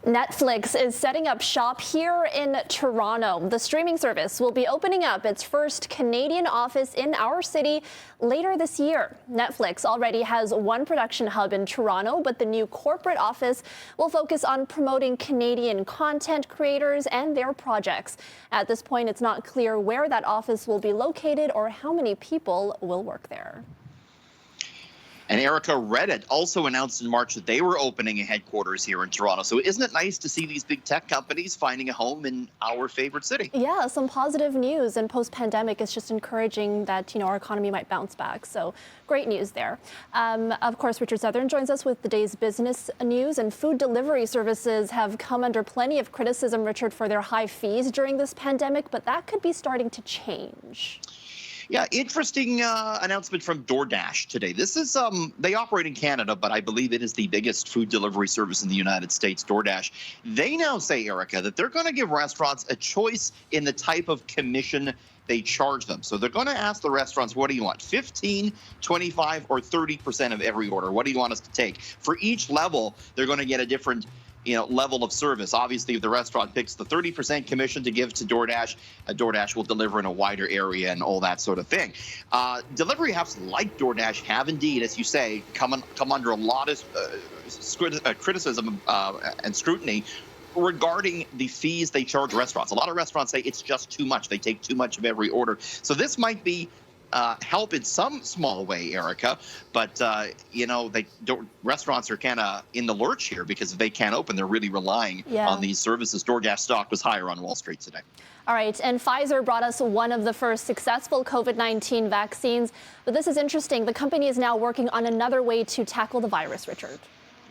Netflix is setting up shop here in Toronto. The streaming service will be opening up its first Canadian office in our city later this year. Netflix already has one production hub in Toronto, but the new corporate office will focus on promoting Canadian content creators and their projects. At this point, it's not clear where that office will be located or how many people will work there. And Erica, Reddit also announced in March that they were opening a headquarters here in Toronto. So isn't it nice to see these big tech companies finding a home in our favorite city? Yeah, some positive news. And post-pandemic, it's just encouraging that, our economy might bounce back. So great news there. Of course, Richard Southern joins us with the day's business news. And food delivery services have come under plenty of criticism, Richard, for their high fees during this pandemic. But that could be starting to change. Yeah, interesting announcement from DoorDash today. This is, they operate in Canada, but I believe it is the biggest food delivery service in the United States, DoorDash. They now say, Erica, that they're going to give restaurants a choice in the type of commission they charge them. So they're going to ask the restaurants, what do you want? 15, 25, or 30% of every order? What do you want us to take? For each level, they're going to get a different level of service. Obviously, if the restaurant picks the 30% commission to give to DoorDash, DoorDash will deliver in a wider area and all that sort of thing. Delivery apps like DoorDash have indeed, as you say, come under a lot of criticism and scrutiny regarding the fees they charge restaurants. A lot of restaurants say it's just too much. They take too much of every order. So this might be help in some small way, Erica, but restaurants are kind of in the lurch here because if they can't open, they're really relying on these services. DoorDash stock was higher on Wall Street today. All right, and Pfizer brought us one of the first successful COVID-19 vaccines, but this is interesting. The company is now working on another way to tackle the virus, Richard.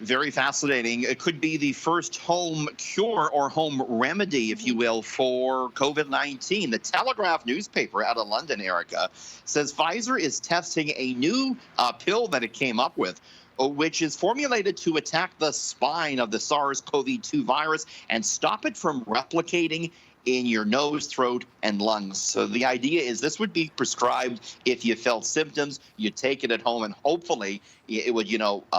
Very fascinating. It could be the first home cure or home remedy, if you will, for COVID-19. The Telegraph newspaper out of London, Erica, says Pfizer is testing a new pill that it came up with, which is formulated to attack the spine of the SARS-CoV-2 virus and stop it from replicating in your nose, throat, and lungs. So the idea is this would be prescribed if you felt symptoms, you take it at home, and hopefully it would,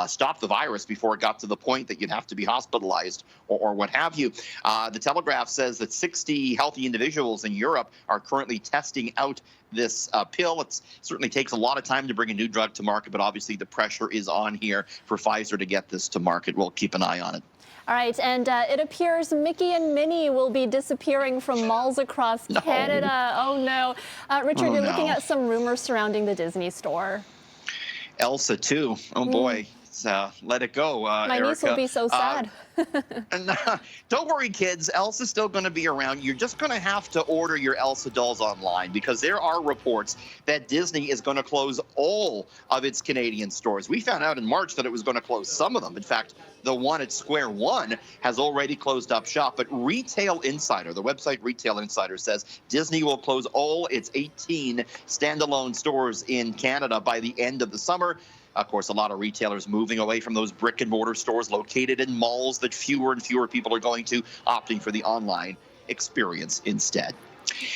stop the virus before it got to the point that you'd have to be hospitalized or what have you. The Telegraph says that 60 healthy individuals in Europe are currently testing out this pill. It certainly takes a lot of time to bring a new drug to market, but obviously the pressure is on here for Pfizer to get this to market. We'll keep an eye on it. All right, and it appears Mickey and Minnie will be disappearing from malls across Canada. Oh, no. Richard, you're looking at some rumors surrounding the Disney store. Elsa, too. Oh, boy. Let it go, My Erica. niece will be so sad. Don't worry, kids. Elsa's still going to be around. You're just going to have to order your Elsa dolls online because there are reports that Disney is going to close all of its Canadian stores. We found out in March that it was going to close some of them. In fact, the one at Square One has already closed up shop. But Retail Insider, the website Retail Insider, says Disney will close all its 18 standalone stores in Canada by the end of the summer. Of course, a lot of retailers moving away from those brick and mortar stores located in malls that fewer and fewer people are going to, opting for the online experience instead.